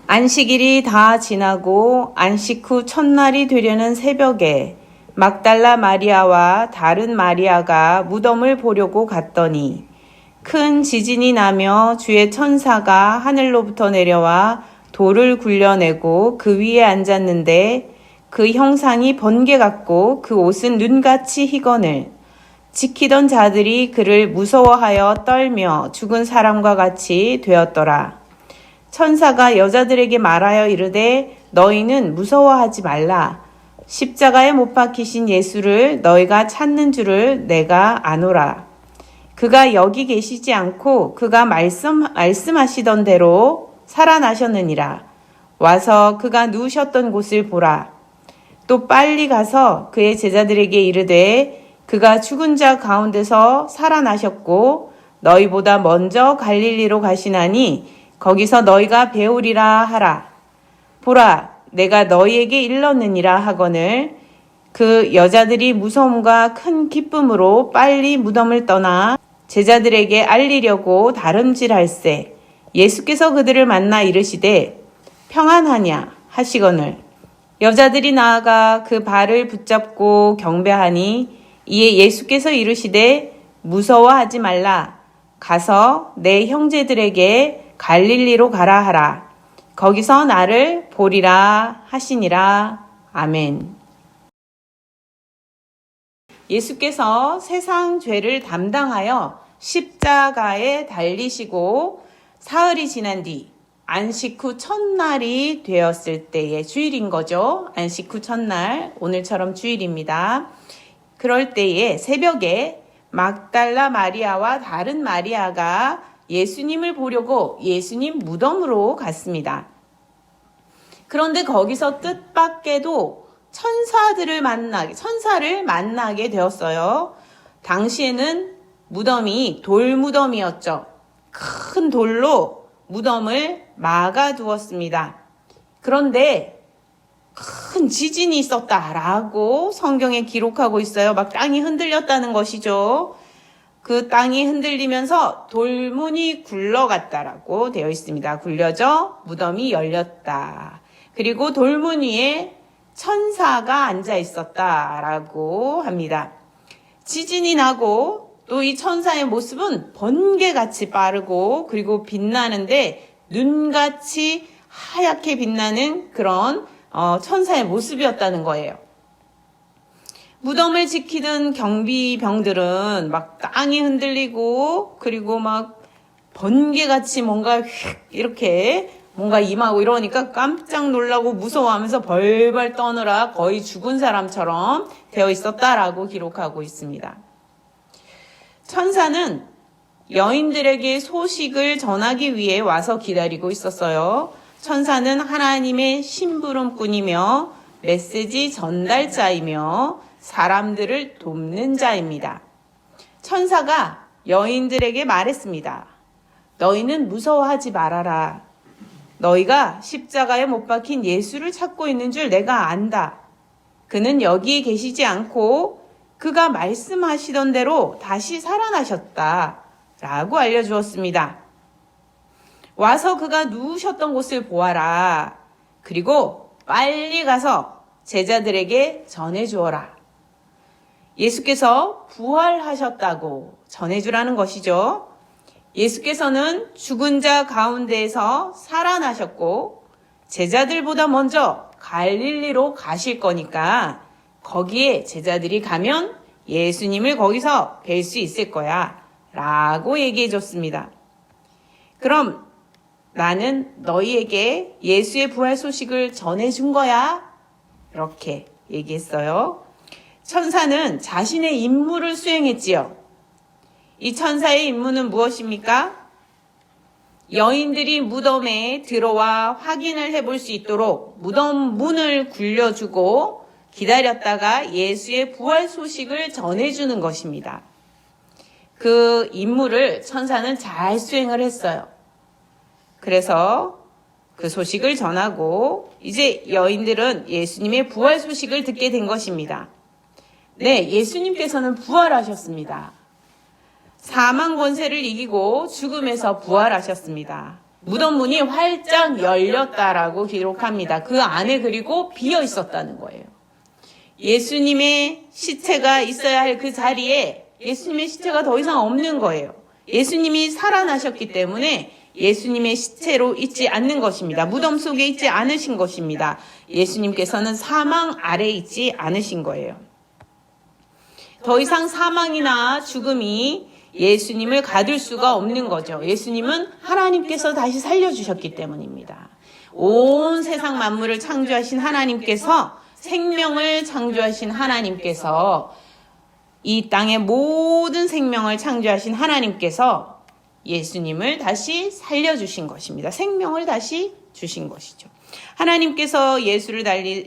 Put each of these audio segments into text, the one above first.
안식일이 다 지나고 안식 후 첫날이 되려는 새벽에 막달라 마리아와 다른 마리아가 무덤을 보려고 갔더니 큰 지진이 나며 주의 천사가 하늘로부터 내려와 돌을 굴려내고 그 위에 앉았는데 그 형상이 번개 같고 그 옷은 눈같이 희거늘. 지키던 자들이 그를 무서워하여 떨며 죽은 사람과 같이 되었더라. 천사가 여자들에게 말하여 이르되 너희는 무서워하지 말라. 십자가에 못 박히신 예수를 너희가 찾는 줄을 내가 아노라. 그가 여기 계시지 않고 그가 말씀하시던 대로 살아나셨느니라. 와서 그가 누우셨던 곳을 보라. 또 빨리 가서 그의 제자들에게 이르되 그가 죽은 자 가운데서 살아나셨고 너희보다 먼저 갈릴리로 가시나니 거기서 너희가 배우리라 하라. 보라, 내가 너희에게 일렀느니라 하거늘 그 여자들이 무서움과 큰 기쁨으로 빨리 무덤을 떠나 제자들에게 알리려고 다름질할세. 예수께서 그들을 만나 이르시되 평안하냐 하시거늘 여자들이 나아가 그 발을 붙잡고 경배하니 이에 예수께서 이르시되 무서워하지 말라. 가서 내 형제들에게 갈릴리로 가라 하라. 거기서 나를 보리라 하시니라. 아멘. 예수께서 세상 죄를 담당하여 십자가에 달리시고 사흘이 지난 뒤 안식 후 첫날이 되었을 때의 주일인 거죠. 안식 후 첫날, 오늘처럼 주일입니다. 그럴 때에 새벽에 막달라 마리아와 다른 마리아가 예수님을 보려고 예수님 무덤으로 갔습니다. 그런데 거기서 뜻밖에도 천사를 만나게 되었어요. 당시에는 무덤이 돌무덤이었죠. 큰 돌로 무덤을 막아두었습니다. 그런데 큰 지진이 있었다라고 성경에 기록하고 있어요. 막 땅이 흔들렸다는 것이죠. 그 땅이 흔들리면서 돌문이 굴러갔다라고 되어 있습니다. 굴려져 무덤이 열렸다. 그리고 돌문 위에 천사가 앉아 있었다라고 합니다. 지진이 나고 또 이 천사의 모습은 번개같이 빠르고 그리고 빛나는데 눈같이 하얗게 빛나는 그런 천사의 모습이었다는 거예요. 무덤을 지키던 경비병들은 막 땅이 흔들리고 그리고 막 번개같이 뭔가 이렇게 뭔가 임하고 이러니까 깜짝 놀라고 무서워하면서 벌벌 떠느라 거의 죽은 사람처럼 되어 있었다라고 기록하고 있습니다. 천사는 여인들에게 소식을 전하기 위해 와서 기다리고 있었어요. 천사는 하나님의 심부름꾼이며 메시지 전달자이며 사람들을 돕는 자입니다. 천사가 여인들에게 말했습니다. 너희는 무서워하지 말아라. 너희가 십자가에 못 박힌 예수를 찾고 있는 줄 내가 안다. 그는 여기 계시지 않고 그가 말씀하시던 대로 다시 살아나셨다. 라고 알려주었습니다. 와서 그가 누우셨던 곳을 보아라. 그리고 빨리 가서 제자들에게 전해주어라. 예수께서 부활하셨다고 전해주라는 것이죠. 예수께서는 죽은 자 가운데에서 살아나셨고 제자들보다 먼저 갈릴리로 가실 거니까 거기에 제자들이 가면 예수님을 거기서 뵐 수 있을 거야 라고 얘기해 줬습니다. 그럼 나는 너희에게 예수의 부활 소식을 전해준 거야 이렇게 얘기했어요. 천사는 자신의 임무를 수행했지요. 이 천사의 임무는 무엇입니까? 여인들이 무덤에 들어와 확인을 해볼 수 있도록 무덤 문을 굴려주고 기다렸다가 예수의 부활 소식을 전해주는 것입니다. 그 임무를 천사는 잘 수행을 했어요. 그래서 그 소식을 전하고 이제 여인들은 예수님의 부활 소식을 듣게 된 것입니다. 네, 예수님께서는 부활하셨습니다. 사망 권세를 이기고 죽음에서 부활하셨습니다. 무덤 문이 활짝 열렸다라고 기록합니다. 그 안에 그리고 비어 있었다는 거예요. 예수님의 시체가 있어야 할 그 자리에 예수님의 시체가 더 이상 없는 거예요. 예수님이 살아나셨기 때문에 예수님의 시체로 있지 않는 것입니다. 무덤 속에 있지 않으신 것입니다. 예수님께서는 사망 아래 있지 않으신 거예요. 더 이상 사망이나 죽음이 예수님을 가둘 수가 없는 거죠. 예수님은 하나님께서 다시 살려주셨기 때문입니다. 온 세상 만물을 창조하신 하나님께서, 생명을 창조하신 하나님께서, 이 땅의 모든 생명을 창조하신 하나님께서 예수님을 다시 살려주신 것입니다. 생명을 다시 주신 것이죠. 하나님께서 예수를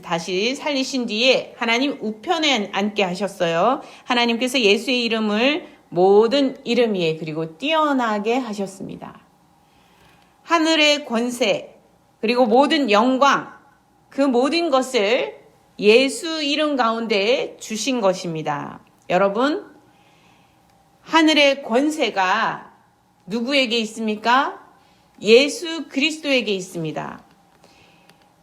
다시 살리신 뒤에 하나님 우편에 앉게 하셨어요. 하나님께서 예수의 이름을 모든 이름 위에 그리고 뛰어나게 하셨습니다. 하늘의 권세 그리고 모든 영광, 그 모든 것을 예수 이름 가운데 주신 것입니다. 여러분, 하늘의 권세가 누구에게 있습니까? 예수 그리스도에게 있습니다.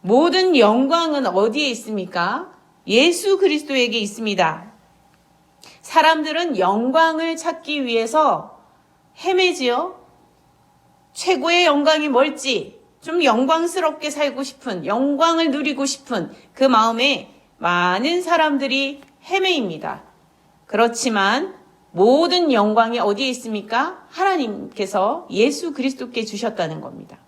모든 영광은 어디에 있습니까? 예수 그리스도에게 있습니다. 사람들은 영광을 찾기 위해서 헤매지요. 최고의 영광이 뭘지, 좀 영광스럽게 살고 싶은, 영광을 누리고 싶은 그 마음에 많은 사람들이 헤매입니다. 그렇지만 모든 영광이 어디에 있습니까? 하나님께서 예수 그리스도께 주셨다는 겁니다.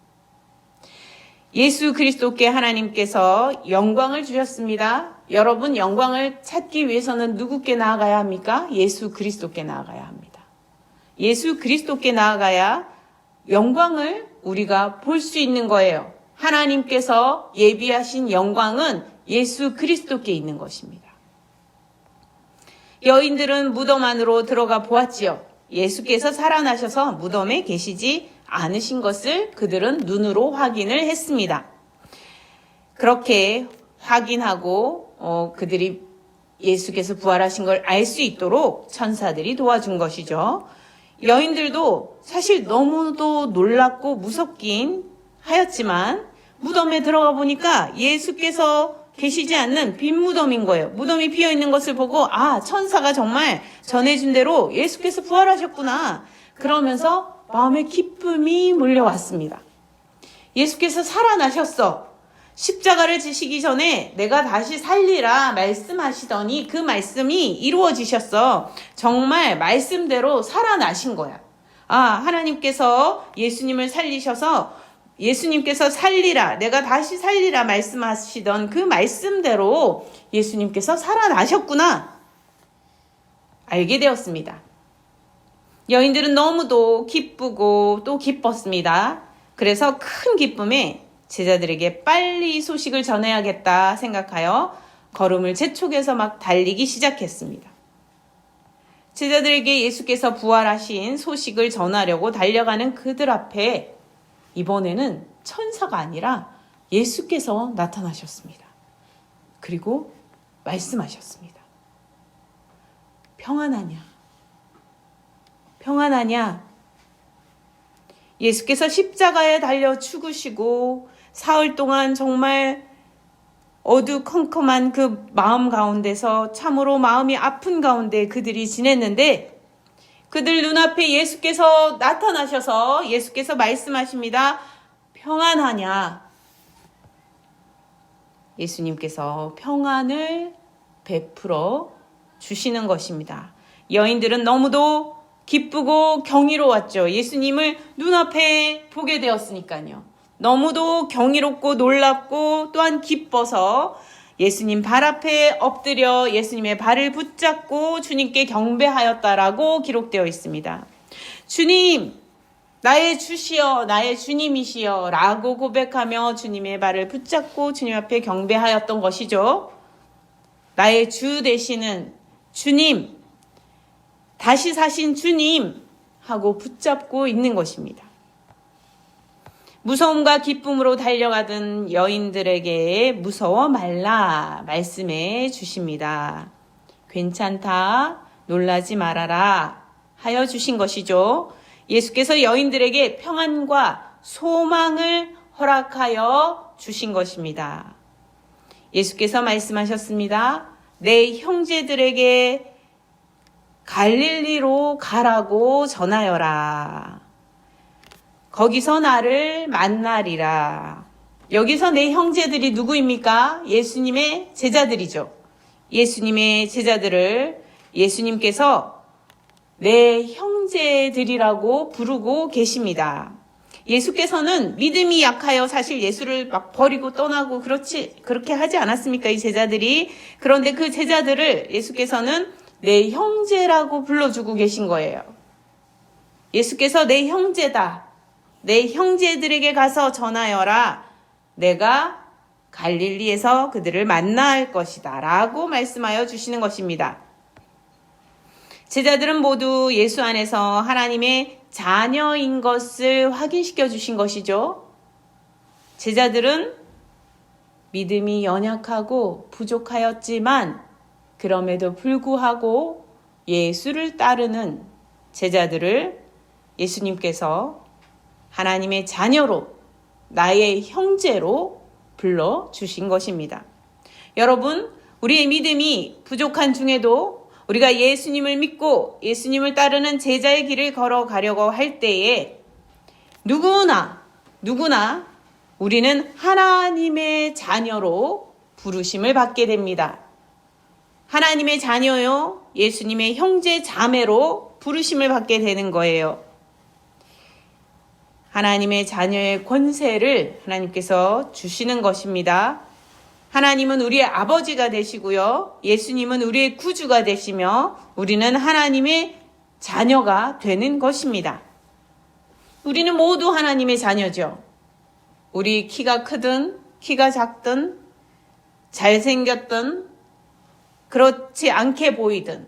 예수 그리스도께 하나님께서 영광을 주셨습니다. 여러분, 영광을 찾기 위해서는 누구께 나아가야 합니까? 예수 그리스도께 나아가야 합니다. 예수 그리스도께 나아가야 영광을 우리가 볼 수 있는 거예요. 하나님께서 예비하신 영광은 예수 그리스도께 있는 것입니다. 여인들은 무덤 안으로 들어가 보았지요. 예수께서 살아나셔서 무덤에 계시지 않으신 것을 그들은 눈으로 확인을 했습니다. 그렇게 확인하고 그들이 예수께서 부활하신 걸 알 수 있도록 천사들이 도와준 것이죠. 여인들도 사실 너무도 놀랍고 무섭긴 하였지만 무덤에 들어가 보니까 예수께서 계시지 않는 빈 무덤인 거예요. 무덤이 비어있는 것을 보고 천사가 정말 전해준 대로 예수께서 부활하셨구나. 그러면서 마음에 기쁨이 몰려왔습니다. 예수께서 살아나셨어. 십자가를 지시기 전에 내가 다시 살리라 말씀하시더니 그 말씀이 이루어지셨어. 정말 말씀대로 살아나신 거야. 하나님께서 예수님을 살리셔서 예수님께서 살리라, 내가 다시 살리라 말씀하시던 그 말씀대로 예수님께서 살아나셨구나 알게 되었습니다. 여인들은 너무도 기쁘고 또 기뻤습니다. 그래서 큰 기쁨에 제자들에게 빨리 이 소식을 전해야겠다 생각하여 걸음을 재촉해서 막 달리기 시작했습니다. 제자들에게 예수께서 부활하신 소식을 전하려고 달려가는 그들 앞에 이번에는 천사가 아니라 예수께서 나타나셨습니다. 그리고 말씀하셨습니다. 평안하냐? 평안하냐? 예수께서 십자가에 달려 죽으시고 사흘 동안 정말 어두컴컴한 그 마음 가운데서 참으로 마음이 아픈 가운데 그들이 지냈는데 그들 눈앞에 예수께서 나타나셔서 예수께서 말씀하십니다. 평안하냐? 예수님께서 평안을 베풀어 주시는 것입니다. 여인들은 너무도 기쁘고 경이로웠죠. 예수님을 눈앞에 보게 되었으니까요. 너무도 경이롭고 놀랍고 또한 기뻐서 예수님 발 앞에 엎드려 예수님의 발을 붙잡고 주님께 경배하였다라고 기록되어 있습니다. 주님, 나의 주시여, 나의 주님이시여 라고 고백하며 주님의 발을 붙잡고 주님 앞에 경배하였던 것이죠. 나의 주 되시는 주님, 다시 사신 주님 하고 붙잡고 있는 것입니다. 무서움과 기쁨으로 달려가던 여인들에게 무서워 말라 말씀해 주십니다. 괜찮다, 놀라지 말아라 하여 주신 것이죠. 예수께서 여인들에게 평안과 소망을 허락하여 주신 것입니다. 예수께서 말씀하셨습니다. 내 형제들에게 갈릴리로 가라고 전하여라. 거기서 나를 만나리라. 여기서 내 형제들이 누구입니까? 예수님의 제자들이죠. 예수님의 제자들을 예수님께서 내 형제들이라고 부르고 계십니다. 예수께서는 믿음이 약하여 사실 예수를 막 버리고 떠나고 그렇게 하지 않았습니까? 이 제자들이. 그런데 그 제자들을 예수께서는 내 형제라고 불러주고 계신 거예요. 예수께서 내 형제다. 내 형제들에게 가서 전하여라. 내가 갈릴리에서 그들을 만날 것이다. 라고 말씀하여 주시는 것입니다. 제자들은 모두 예수 안에서 하나님의 자녀인 것을 확인시켜 주신 것이죠. 제자들은 믿음이 연약하고 부족하였지만 그럼에도 불구하고 예수를 따르는 제자들을 예수님께서 하나님의 자녀로, 나의 형제로 불러주신 것입니다. 여러분, 우리의 믿음이 부족한 중에도 우리가 예수님을 믿고 예수님을 따르는 제자의 길을 걸어가려고 할 때에 누구나 우리는 하나님의 자녀로 부르심을 받게 됩니다. 하나님의 자녀요, 예수님의 형제 자매로 부르심을 받게 되는 거예요. 하나님의 자녀의 권세를 하나님께서 주시는 것입니다. 하나님은 우리의 아버지가 되시고요. 예수님은 우리의 구주가 되시며 우리는 하나님의 자녀가 되는 것입니다. 우리는 모두 하나님의 자녀죠. 우리 키가 크든 키가 작든 잘생겼든 그렇지 않게 보이든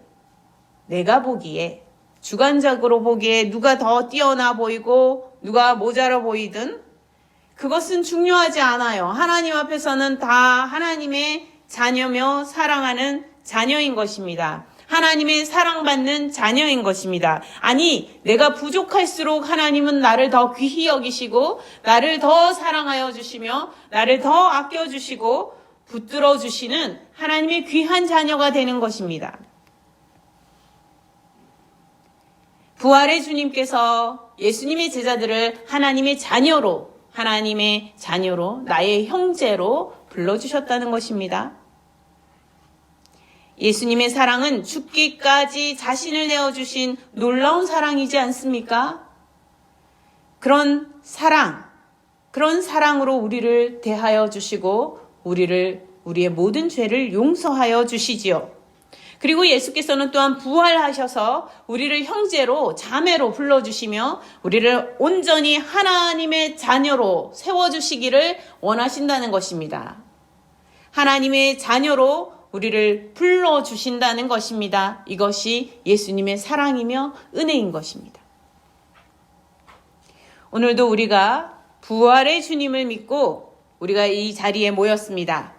내가 보기에 주관적으로 보기에 누가 더 뛰어나 보이고 누가 모자라 보이든 그것은 중요하지 않아요. 하나님 앞에서는 다 하나님의 자녀며 사랑하는 자녀인 것입니다. 하나님의 사랑받는 자녀인 것입니다. 아니, 내가 부족할수록 하나님은 나를 더 귀히 여기시고 나를 더 사랑하여 주시며 나를 더 아껴주시고 붙들어 주시는 하나님의 귀한 자녀가 되는 것입니다. 부활의 주님께서 예수님의 제자들을 하나님의 자녀로 나의 형제로 불러주셨다는 것입니다. 예수님의 사랑은 죽기까지 자신을 내어주신 놀라운 사랑이지 않습니까? 그런 사랑으로 우리를 대하여 주시고 우리의 모든 죄를 용서하여 주시지요. 그리고 예수께서는 또한 부활하셔서 우리를 형제로 자매로 불러주시며 우리를 온전히 하나님의 자녀로 세워주시기를 원하신다는 것입니다. 하나님의 자녀로 우리를 불러주신다는 것입니다. 이것이 예수님의 사랑이며 은혜인 것입니다. 오늘도 우리가 부활의 주님을 믿고 우리가 이 자리에 모였습니다.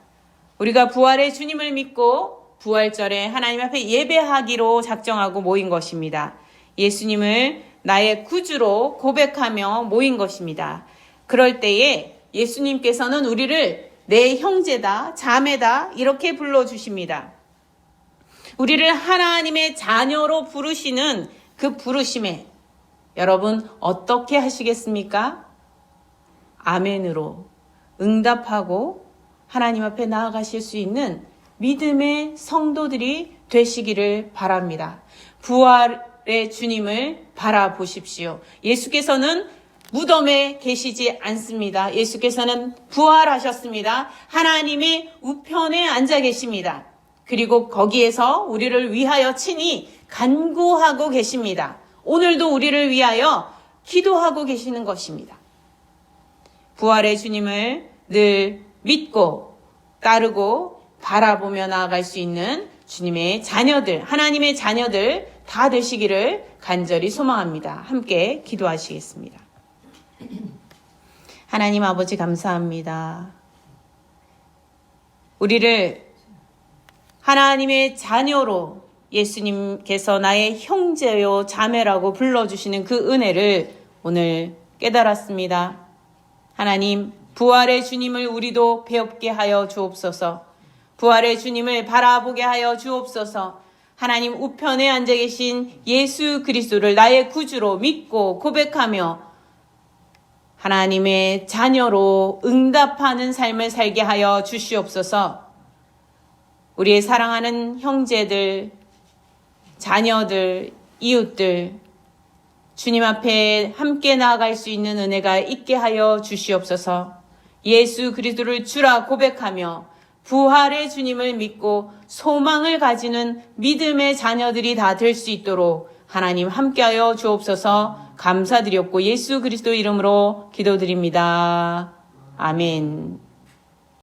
우리가 부활의 주님을 믿고 부활절에 하나님 앞에 예배하기로 작정하고 모인 것입니다. 예수님을 나의 구주로 고백하며 모인 것입니다. 그럴 때에 예수님께서는 우리를 내 형제다, 자매다 이렇게 불러주십니다. 우리를 하나님의 자녀로 부르시는 그 부르심에 여러분 어떻게 하시겠습니까? 아멘으로 응답하고 하나님 앞에 나아가실 수 있는 믿음의 성도들이 되시기를 바랍니다. 부활의 주님을 바라보십시오. 예수께서는 무덤에 계시지 않습니다. 예수께서는 부활하셨습니다. 하나님의 우편에 앉아 계십니다. 그리고 거기에서 우리를 위하여 친히 간구하고 계십니다. 오늘도 우리를 위하여 기도하고 계시는 것입니다. 부활의 주님을 늘 믿고 따르고 바라보며 나아갈 수 있는 주님의 자녀들, 하나님의 자녀들 다 되시기를 간절히 소망합니다. 함께 기도하시겠습니다. 하나님 아버지 감사합니다. 우리를 하나님의 자녀로 예수님께서 나의 형제요 자매라고 불러주시는 그 은혜를 오늘 깨달았습니다. 하나님, 부활의 주님을 우리도 배웁게 하여 주옵소서. 부활의 주님을 바라보게 하여 주옵소서. 하나님, 우편에 앉아 계신 예수 그리스도를 나의 구주로 믿고 고백하며 하나님의 자녀로 응답하는 삶을 살게 하여 주시옵소서. 우리의 사랑하는 형제들, 자녀들, 이웃들, 주님 앞에 함께 나아갈 수 있는 은혜가 있게 하여 주시옵소서. 예수 그리스도를 주라 고백하며 부활의 주님을 믿고 소망을 가지는 믿음의 자녀들이 다 될 수 있도록 하나님 함께하여 주옵소서. 감사드렸고 예수 그리스도 이름으로 기도드립니다. 아멘.